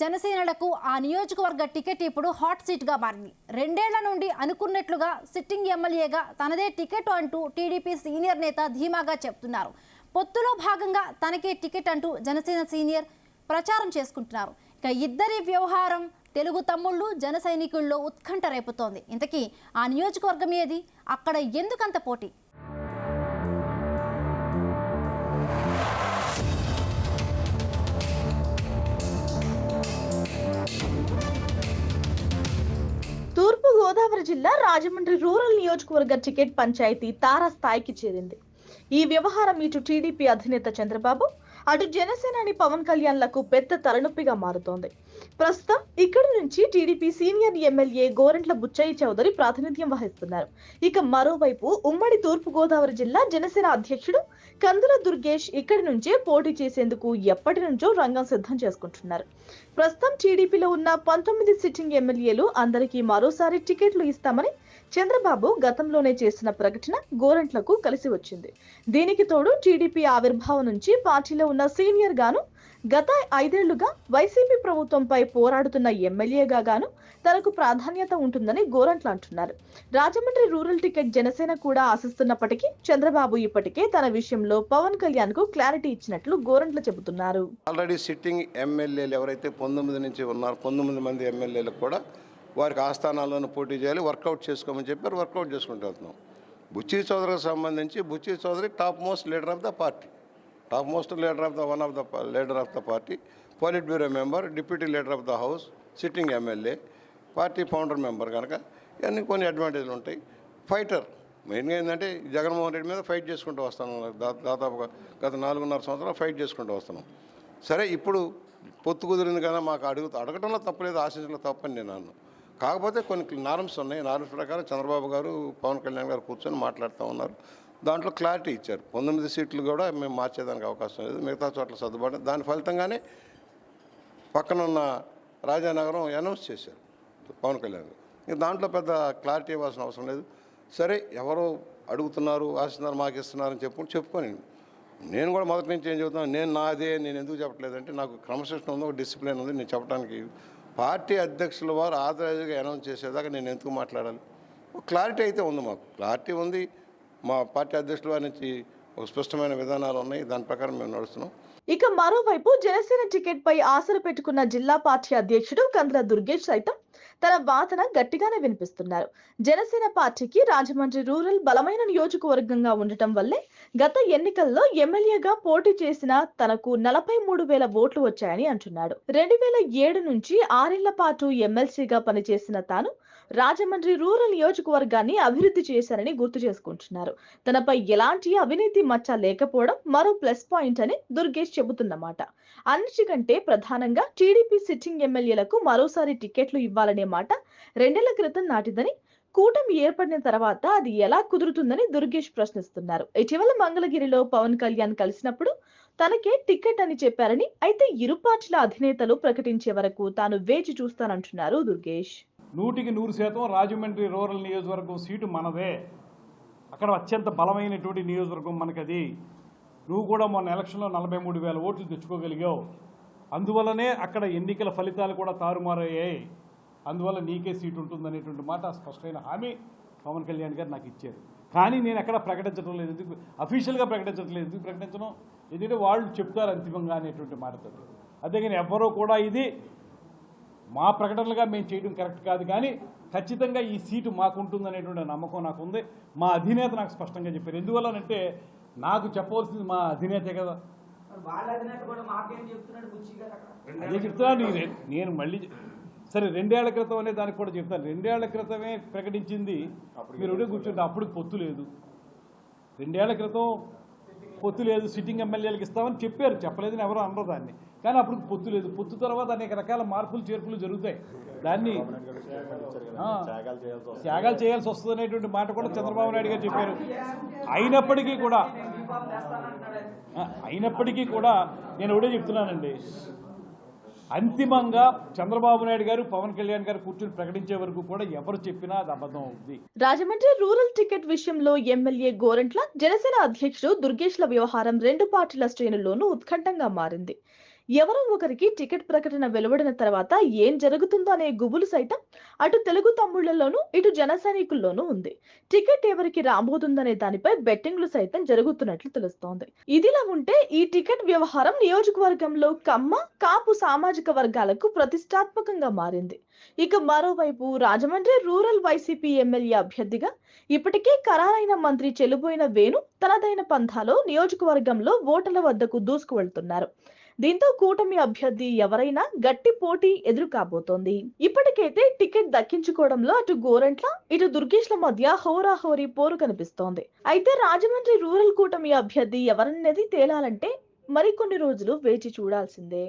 జనసేనలకు ఆ నియోజకవర్గ టికెట్ ఇప్పుడు హాట్ సీట్గా మారింది. 2 ఏళ్ల నుండి అనుకున్నట్లుగా సిట్టింగ్ ఎమ్మెల్యేగా తనదే టికెట్ అంటూ టీడీపీ సీనియర్ నేత ధీమాగా చెప్తున్నారు. పొత్తులో భాగంగా తనకే టికెట్ అంటూ జనసేన సీనియర్ ప్రచారం చేసుకుంటున్నారు. ఇక ఇద్దరి వ్యవహారం తెలుగు తమ్ముళ్ళు జన సైనికుల్లో ఉత్కంఠ రేపుతోంది. ఇంతకీ ఆ నియోజకవర్గం ఏది? అక్కడ ఎందుకంత పోటీ? తూర్పు గోదావరి జిల్లా రాజమండ్రి రూరల్ నియోజకవర్గ టికెట్ పంచాయతీ తారాస్థాయికి చేరింది. ఈ వ్యవహారం ఇటు టీడీపీ అధినేత చంద్రబాబు, అటు జనసేనాని పవన్ కళ్యాణ్లకు పెద్ద తలనొప్పిగా మారుతోంది. ప్రస్తుతం ఇక్కడి నుంచి టీడీపీ సీనియర్ ఎమ్మెల్యే గోరంట్ల బుచ్చయ్య చౌదరి ప్రాతినిధ్యం వహిస్తున్నారు. ఇక మరోవైపు ఉమ్మడి తూర్పు గోదావరి జిల్లా జనసేన అధ్యక్షుడు కందుల దుర్గేష్ ఇక్కడి నుంచే పోటీ చేసేందుకు ఎప్పటి నుంచో రంగం సిద్ధం చేసుకుంటున్నారు. ప్రస్తుతం టీడీపీలో ఉన్న 19 సిట్టింగ్ ఎమ్మెల్యేలు అందరికీ మరోసారి టికెట్లు ఇస్తామని చంద్రబాబు గతంలోనే చేసిన ప్రకటన గోరంట్లకు కలిసి వచ్చింది. దీనికి తోడు టీడీపీ ఆవిర్భావం నుంచి పార్టీలో ఉన్న సీనియర్ గాను, గత 5 ఏళ్లుగా వైసీపీ ప్రభుత్వంపై పోరాడుతున్న ఎమ్మెల్యేగా గాను తనకు ప్రాధాన్యత ఉంటుందని గోరంట్ల అంటున్నారు. రాజమండ్రి రూరల్ టికెట్ జనసేన కూడా ఆశిస్తున్నప్పటికీ చంద్రబాబు ఇప్పటికే తన విషయంలో పవన్ కళ్యాణ్ కు క్లారిటీ ఇచ్చినట్లు గోరంట్ల చెబుతున్నారు. ఆల్రెడీ సిట్టింగ్ ఎమ్మెల్యేలు ఎవరైతే 19 నుంచి ఉన్నారో 19 మంది ఎమ్మెల్యేలకు కూడా వారికి ఆస్థానాల్లోనూ పోటీ చేయాలి, వర్కౌట్ చేసుకోమని చెప్పారు. వర్కౌట్ చేసుకుంటూ వెళ్తున్నాం. బుచ్చయ్య చౌదరికి సంబంధించి Buchaiah Chowdary top most leader of the party, top most leader of the leader of the party, politburo member, deputy leader of the house, sitting MLA, party founder member కనుక ఇవన్నీ కొన్ని అడ్వాంటేజ్లు ఉంటాయి. ఫైటర్ మెయిన్గా ఏంటంటే జగన్మోహన్ రెడ్డి మీద ఫైట్ చేసుకుంటూ వస్తాను. దాదాపుగా గత 4.5 సంవత్సరాలు ఫైట్ చేసుకుంటూ వస్తున్నాం. సరే, ఇప్పుడు పొత్తు కుదిరింది కదా, మాకు అడగటంలో తప్పలేదు, ఆశించడంలో తప్పని నేను అన్నాను. కాకపోతే కొన్ని నార్మ్స్ ఉన్నాయి. నార్మ్స్ ప్రకారం చంద్రబాబు గారు పవన్ కళ్యాణ్ గారు కూర్చొని మాట్లాడుతూ ఉన్నారు. దాంట్లో క్లారిటీ ఇచ్చారు. 19 సీట్లు కూడా మేము మార్చేదానికి అవకాశం లేదు, మిగతా చోట్ల సర్దుబాటు. దాని ఫలితంగానే పక్కనున్న రాజానగరం అనౌన్స్ చేశారు పవన్ కళ్యాణ్ గారు. ఇంక దాంట్లో పెద్ద క్లారిటీ ఇవ్వాల్సిన అవసరం లేదు. సరే, ఎవరో అడుగుతున్నారు, ఆశిస్తున్నారు, మాకు ఇస్తున్నారని చెప్పుకొని నేను కూడా మొదటి నుంచి ఏం చెబుతున్నాను, నేను ఎందుకు చెప్పట్లేదంటే నాకు క్రమశిక్షణ ఉంది, ఒక డిసిప్లిన్ ఉంది. నేను చెప్పడానికి పార్టీ అధ్యక్షుల వారు ఆథరైజ్గా అనౌన్స్ చేసేదాకా నేను ఎందుకు మాట్లాడాలి? క్లారిటీ అయితే ఉంది, మాకు క్లారిటీ ఉంది. మా పార్టీ అధ్యక్షుల వారి నుంచి ఒక స్పష్టమైన విధానాలు ఉన్నాయి, దాని ప్రకారం మేము నడుస్తున్నాం. ఇక మరోవైపు జనసేన టికెట్ పై ఆశలు పెట్టుకున్న జిల్లా పార్టీ అధ్యక్షుడు కందుల దుర్గేష్ సైతం తన వాదన గట్టిగానే వినిపిస్తున్నారు. జనసేన పార్టీకి రాజమండ్రి రూరల్ బలమైన నియోజకవర్గంగా ఉండటం వల్లే గత ఎన్నికల్లో ఎమ్మెల్యేగా పోటీ చేసిన తనకు 43,000 ఓట్లు వచ్చాయని అంటున్నాడు. 2007 నుంచి 6 ఏళ్ల పాటు ఎమ్మెల్సీగా పనిచేసిన తాను రాజమండ్రి రూరల్ నియోజకవర్గాన్ని అభివృద్ధి చేశారని గుర్తు చేసుకుంటున్నారు. తనపై ఎలాంటి అవినీతి మచ్చ లేకపోవడం మరో ప్లస్ పాయింట్ అని దుర్గేష్ చెబుతున్నమాట. అన్నిటికంటే ప్రధానంగా టీడీపీ సిట్టింగ్ ఎమ్మెల్యేలకు మరోసారి టికెట్లు ఇవ్వాలనే మాట 2 ఏళ్ల క్రితం నాటిదని, కూటమి ఏర్పడిన తర్వాత అది ఎలా కుదురుతుందని దుర్గేష్ ప్రశ్నిస్తున్నారు. ఇటీవల మంగళగిరిలో పవన్ కళ్యాణ్ కలిసినప్పుడు తనకే టికెట్ అని చెప్పారని, అయితే ఇరు పార్టీల అధినేతలు ప్రకటించే వరకు తాను వేచి చూస్తానంటున్నారు దుర్గేష్. 100% రాజమండ్రి రూరల్ నియోజకవర్గం సీటు మనదే. అక్కడ అత్యంత బలమైనటువంటి నియోజకవర్గం మనకది. నువ్వు కూడా మొన్న ఎలక్షన్లో 43,000 ఓట్లు తెచ్చుకోగలిగావు. అందువల్లనే అక్కడ ఎన్నికల ఫలితాలు కూడా తారుమారయ్యాయి. అందువల్ల నీకే సీటు ఉంటుందనేటువంటి మాట స్పష్టమైన హామీ పవన్ కళ్యాణ్ గారు నాకు ఇచ్చారు. కానీ నేను ఎక్కడ ప్రకటించడం లేదు, ఎందుకు అఫీషియల్గా ప్రకటించట్లేదు, ఎందుకు ప్రకటించడం, ఎందుకంటే వాళ్ళు చెప్తారు అంతిమంగా అనేటువంటి మాటతో. అంతేగాని ఎవరో కూడా ఇది మా ప్రకటనలుగా మేము చేయడం కరెక్ట్ కాదు. కానీ ఖచ్చితంగా ఈ సీటు మాకుంటుందనేటువంటి నమ్మకం నాకు ఉంది. మా అధినేత నాకు స్పష్టంగా చెప్పారు. ఎందువల్లనంటే నాకు చెప్పవలసింది మా అధినేతే కదా. అదే చెప్తున్నాను నేను మళ్ళీ. సరే, 2 ఏళ్ల క్రితం అనే దానికి కూడా చెప్తాను. 2 ఏళ్ల క్రితమే ప్రకటించింది మీరు ఒకటే కూర్చుంటే అప్పుడు పొత్తు లేదు. 2 ఏళ్ల క్రితం పొత్తు లేదు, సిట్టింగ్ ఎమ్మెల్యేలకు ఇస్తామని చెప్పారు. చెప్పలేదని ఎవరో అనరు దాన్ని. కానీ అప్పుడు పొత్తు లేదు. పొత్తు తర్వాత అనేక రకాల మార్పులు చేర్పులు జరుగుతాయి. దాన్ని త్యాగాలు చేయాల్సి వస్తుంది అనేటువంటి మాట కూడా చంద్రబాబు నాయుడు గారు చెప్పారు. అయినప్పటికీ కూడా నేను ఒకటే చెప్తున్నానండి, అంతిమంగా చంద్రబాబు నాయుడు గారు పవన్ కళ్యాణ్ గారు కూర్చొని ప్రకటించే వరకు కూడా ఎవరు చెప్పినా అది అబద్ధం అవుతుంది. రాజమండ్రి రూరల్ టికెట్ విషయంలో ఎమ్మెల్యే గోరంట్ల, జనసేన అధ్యక్షుడు దుర్గేష్ల వ్యవహారం 2 పార్టీల శ్రేణుల్లోనూ ఉత్కంఠంగా మారింది. ఎవరో ఒకరికి టికెట్ ప్రకటన వెలువడిన తర్వాత ఏం జరుగుతుందో అనే గుబులు సైతం అటు తెలుగు తమ్ముళ్లలోనూ ఇటు జన సైనికుల్లోనూ ఉంది. టికెట్ ఎవరికి రాబోతుందనే దానిపై బెట్టింగ్లు సైతం జరుగుతున్నట్లు తెలుస్తోంది. ఇదిలా ఉంటే ఈ టికెట్ వ్యవహారం నియోజకవర్గంలో కమ్మ, కాపు సామాజిక వర్గాలకు ప్రతిష్టాత్మకంగా మారింది. ఇక మరోవైపు రాజమండ్రి రూరల్ వైసీపీ ఎమ్మెల్యే అభ్యర్థిగా ఇప్పటికే ఖరారైన మంత్రి చెల్లుబోయిన వేణు తనదైన పంథాలో నియోజకవర్గంలో ఓటర్ల వద్దకు దూసుకువెళ్తున్నారు. దీంతో కూటమి అభ్యర్థి ఎవరైనా గట్టి పోటీ ఎదురు కాబోతోంది. ఇప్పటికైతే టికెట్ దక్కించుకోవడంలో అటు గోరంట్ల ఇటు దుర్గేష్ల మధ్య హోరాహోరీ పోరు కనిపిస్తోంది. అయితే రాజమండ్రి రూరల్ కూటమి అభ్యర్థి ఎవరనేది తేలాలంటే మరికొన్ని రోజులు వేచి చూడాల్సిందే.